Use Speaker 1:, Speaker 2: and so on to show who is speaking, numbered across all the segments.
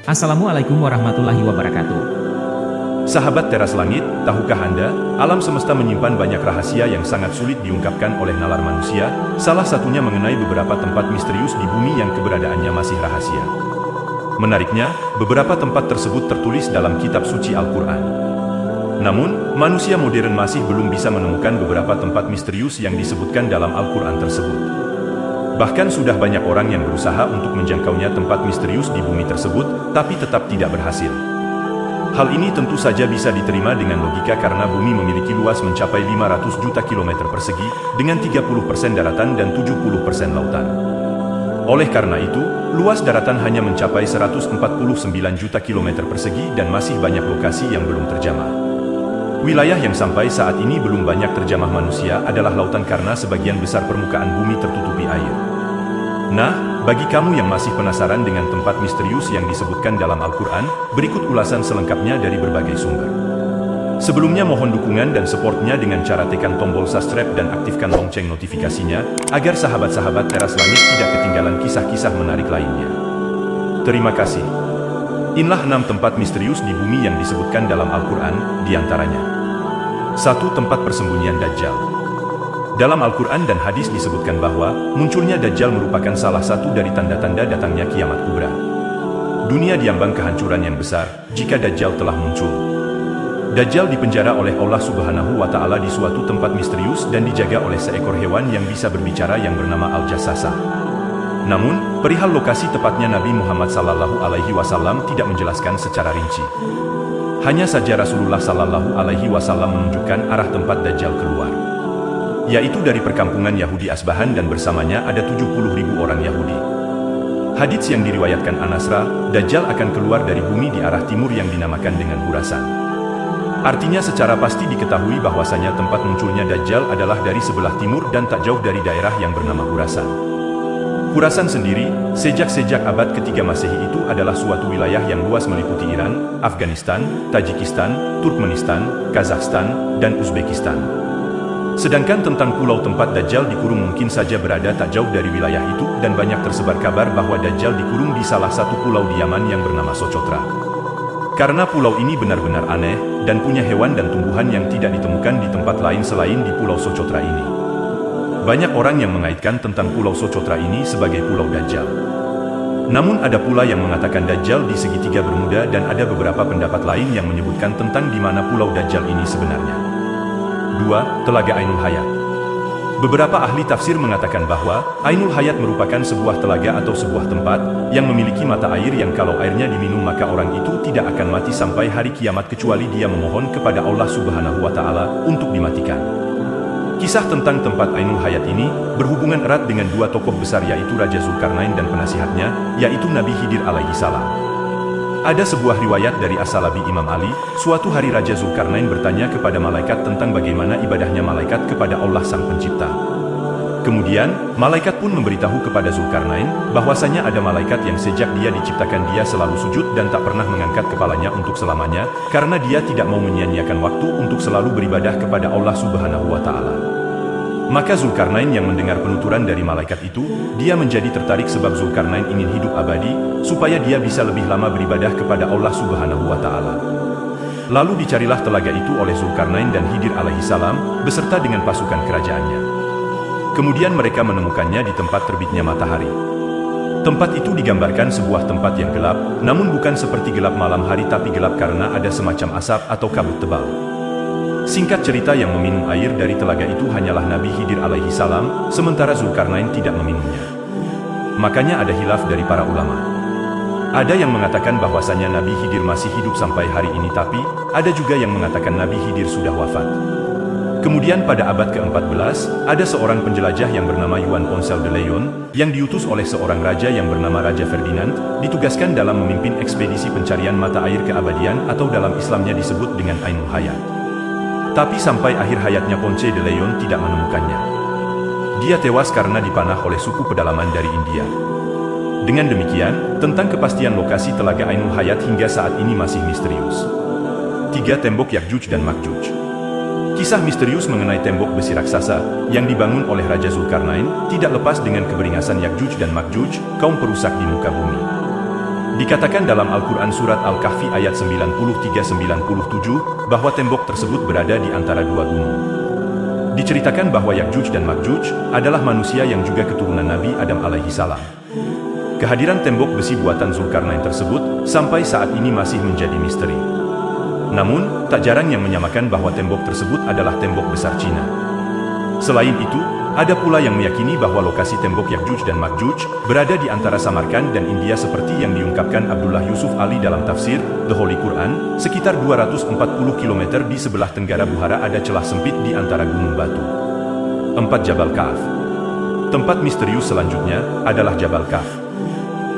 Speaker 1: Assalamualaikum warahmatullahi wabarakatuh.
Speaker 2: Sahabat teras langit, tahukah Anda, alam semesta menyimpan banyak rahasia yang sangat sulit diungkapkan oleh nalar manusia, salah satunya mengenai beberapa tempat misterius di bumi yang keberadaannya masih rahasia. Menariknya, beberapa tempat tersebut tertulis dalam kitab suci Al-Quran. Namun, manusia modern masih belum bisa menemukan beberapa tempat misterius yang disebutkan dalam Al-Quran tersebut. Bahkan sudah banyak orang yang berusaha untuk menjangkaunya tempat misterius di bumi tersebut, tapi tetap tidak berhasil. Hal ini tentu saja bisa diterima dengan logika karena bumi memiliki luas mencapai 500 juta kilometer persegi, dengan 30% daratan dan 70% lautan. Oleh karena itu, luas daratan hanya mencapai 149 juta kilometer persegi dan masih banyak lokasi yang belum terjamah. Wilayah yang sampai saat ini belum banyak terjamah manusia adalah lautan karena sebagian besar permukaan bumi tertutupi air. Nah, bagi kamu yang masih penasaran dengan tempat misterius yang disebutkan dalam Al-Quran, berikut ulasan selengkapnya dari berbagai sumber. Sebelumnya mohon dukungan dan supportnya dengan cara tekan tombol subscribe dan aktifkan lonceng notifikasinya, agar sahabat-sahabat teras langit tidak ketinggalan kisah-kisah menarik lainnya. Terima kasih. Inilah 6 tempat misterius di bumi yang disebutkan dalam Al-Quran, diantaranya. 1. Tempat persembunyian Dajjal. Dalam Al-Quran dan hadis disebutkan bahwa munculnya Dajjal merupakan salah satu dari tanda-tanda datangnya kiamat kubra. Dunia diambang kehancuran yang besar jika Dajjal telah muncul. Dajjal dipenjara oleh Allah Subhanahu wa Ta'ala di suatu tempat misterius dan dijaga oleh seekor hewan yang bisa berbicara yang bernama Al-Jassasa. Namun, perihal lokasi tepatnya Nabi Muhammad SAW tidak menjelaskan secara rinci. Hanya saja Rasulullah SAW menunjukkan arah tempat Dajjal keluar, yaitu dari perkampungan Yahudi Asbahan dan bersamanya ada 70.000 orang Yahudi. Hadits yang diriwayatkan Anasra, Dajjal akan keluar dari bumi di arah timur yang dinamakan dengan Khurasan. Artinya secara pasti diketahui bahwasanya tempat munculnya Dajjal adalah dari sebelah timur dan tak jauh dari daerah yang bernama Khurasan. Khurasan sendiri, sejak abad ketiga Masehi itu adalah suatu wilayah yang luas meliputi Iran, Afghanistan, Tajikistan, Turkmenistan, Kazakhstan, dan Uzbekistan. Sedangkan tentang pulau tempat Dajjal dikurung mungkin saja berada tak jauh dari wilayah itu dan banyak tersebar kabar bahwa Dajjal dikurung di salah satu pulau di Yaman yang bernama Socotra. Karena pulau ini benar-benar aneh dan punya hewan dan tumbuhan yang tidak ditemukan di tempat lain selain di pulau Socotra ini. Banyak orang yang mengaitkan tentang pulau Socotra ini sebagai pulau Dajjal. Namun ada pula yang mengatakan Dajjal di segitiga Bermuda dan ada beberapa pendapat lain yang menyebutkan tentang di mana pulau Dajjal ini sebenarnya. 2. Telaga Ainul Hayat. Beberapa ahli tafsir mengatakan bahwa Ainul Hayat merupakan sebuah telaga atau sebuah tempat yang memiliki mata air yang kalau airnya diminum maka orang itu tidak akan mati sampai hari kiamat kecuali dia memohon kepada Allah Subhanahu wa Ta'ala untuk dimatikan. Kisah tentang tempat Ainul Hayat ini berhubungan erat dengan dua tokoh besar yaitu Raja Zulkarnain dan penasihatnya, yaitu Nabi Khidir alaihi salam. Ada sebuah riwayat dari As-Salabi Imam Ali, suatu hari Raja Zulkarnain bertanya kepada malaikat tentang bagaimana ibadahnya malaikat kepada Allah Sang Pencipta. Kemudian, malaikat pun memberitahu kepada Zulkarnain bahwasanya ada malaikat yang sejak dia diciptakan dia selalu sujud dan tak pernah mengangkat kepalanya untuk selamanya, karena dia tidak mau menyia-nyiakan waktu untuk selalu beribadah kepada Allah Subhanahu wa Ta'ala. Maka Zulkarnain yang mendengar penuturan dari malaikat itu, dia menjadi tertarik sebab Zulkarnain ingin hidup abadi, supaya dia bisa lebih lama beribadah kepada Allah Subhanahu wa Ta'ala. Lalu dicarilah telaga itu oleh Zulkarnain dan Khidir alaihi salam, beserta dengan pasukan kerajaannya. Kemudian mereka menemukannya di tempat terbitnya matahari. Tempat itu digambarkan sebuah tempat yang gelap, namun bukan seperti gelap malam hari tapi gelap karena ada semacam asap atau kabut tebal. Singkat cerita yang meminum air dari telaga itu hanyalah Nabi Khidir alaihi salam, sementara Zulkarnain tidak meminumnya. Makanya ada khilaf dari para ulama. Ada yang mengatakan bahwasanya Nabi Khidir masih hidup sampai hari ini tapi ada juga yang mengatakan Nabi Khidir sudah wafat. Kemudian pada abad ke-14, ada seorang penjelajah yang bernama Juan Ponce de Leon, yang diutus oleh seorang raja yang bernama Raja Ferdinand, ditugaskan dalam memimpin ekspedisi pencarian mata air keabadian atau dalam Islamnya disebut dengan Ainul Hayat. Tapi sampai akhir hayatnya Ponce de Leon tidak menemukannya. Dia tewas karena dipanah oleh suku pedalaman dari India. Dengan demikian, tentang kepastian lokasi telaga Ainul Hayat hingga saat ini masih misterius. 3. Tembok Yakjuj dan Makjuj. Kisah misterius mengenai tembok besi raksasa yang dibangun oleh Raja Zulkarnain tidak lepas dengan keberingasan Yakjuj dan Makjuj, kaum perusak di muka bumi. Dikatakan dalam Al-Quran Surat Al-Kahfi ayat 93-97 bahwa tembok tersebut berada di antara dua gunung. Diceritakan bahwa Ya'juj dan Ma'juj adalah manusia yang juga keturunan Nabi Adam alaihi salam. Kehadiran tembok besi buatan Zulkarnain tersebut sampai saat ini masih menjadi misteri. Namun, tak jarang yang menyamakan bahwa tembok tersebut adalah tembok besar Cina. Selain itu, ada pula yang meyakini bahwa lokasi tembok Ya'juj dan Ma'juj berada di antara Samarkand dan India seperti yang diungkapkan Abdullah Yusuf Ali dalam tafsir The Holy Quran, sekitar 240 km di sebelah tenggara Bukhara ada celah sempit di antara gunung batu. 4. Jabal Kahf. Tempat misterius selanjutnya adalah Jabal Kahf.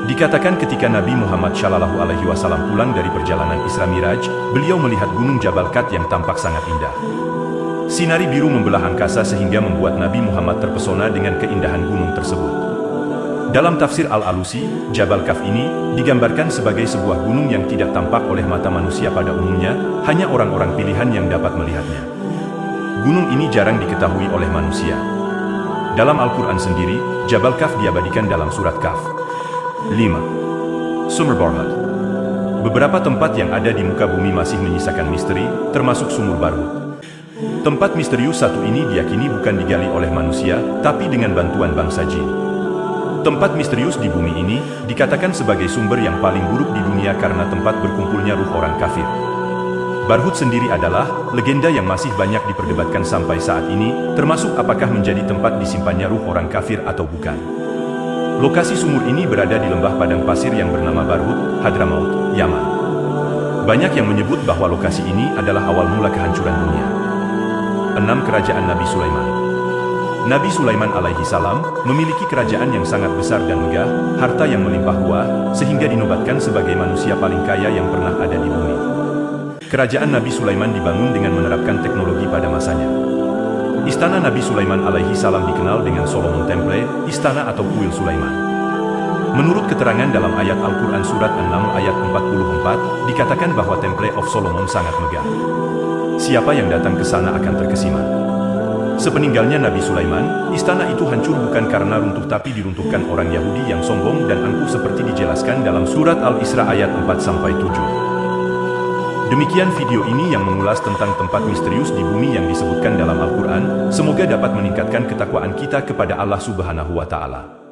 Speaker 2: Dikatakan ketika Nabi Muhammad SAW pulang dari perjalanan Isra Miraj, beliau melihat gunung Jabal Kahf yang tampak sangat indah. Sinari biru membelah angkasa sehingga membuat Nabi Muhammad terpesona dengan keindahan gunung tersebut. Dalam tafsir Al-Alusi, Jabal Kahf ini digambarkan sebagai sebuah gunung yang tidak tampak oleh mata manusia pada umumnya, hanya orang-orang pilihan yang dapat melihatnya. Gunung ini jarang diketahui oleh manusia. Dalam Al-Quran sendiri, Jabal Kahf diabadikan dalam surat Kahf. 5. Sumur Barhut. Beberapa tempat yang ada di muka bumi masih menyisakan misteri, termasuk Sumur Barhut. Tempat misterius satu ini diyakini bukan digali oleh manusia, tapi dengan bantuan bangsa jin. Tempat misterius di bumi ini dikatakan sebagai sumber yang paling buruk di dunia karena tempat berkumpulnya ruh orang kafir. Barhut sendiri adalah legenda yang masih banyak diperdebatkan sampai saat ini, termasuk apakah menjadi tempat disimpannya ruh orang kafir atau bukan. Lokasi sumur ini berada di lembah padang pasir yang bernama Barhut, Hadramaut, Yaman. Banyak yang menyebut bahwa lokasi ini adalah awal mula kehancuran dunia. 6. Kerajaan Nabi Sulaiman. Nabi Sulaiman alaihi salam memiliki kerajaan yang sangat besar dan megah, harta yang melimpah ruah, sehingga dinobatkan sebagai manusia paling kaya yang pernah ada di bumi. Kerajaan Nabi Sulaiman dibangun dengan menerapkan teknologi pada masanya. Istana Nabi Sulaiman alaihi salam dikenal dengan Solomon Temple, istana atau kuil Sulaiman. Menurut keterangan dalam ayat Al-Quran Surat An-Naml ayat 44, dikatakan bahwa Temple of Solomon sangat megah. Siapa yang datang ke sana akan terkesima. Sepeninggalnya Nabi Sulaiman, istana itu hancur bukan karena runtuh tapi diruntuhkan orang Yahudi yang sombong dan angkuh seperti dijelaskan dalam Surat Al-Isra ayat 4-7. Demikian video ini yang mengulas tentang tempat misterius di bumi yang disebutkan dalam Al-Quran. Semoga dapat meningkatkan ketakwaan kita kepada Allah Subhanahu wa Ta'ala.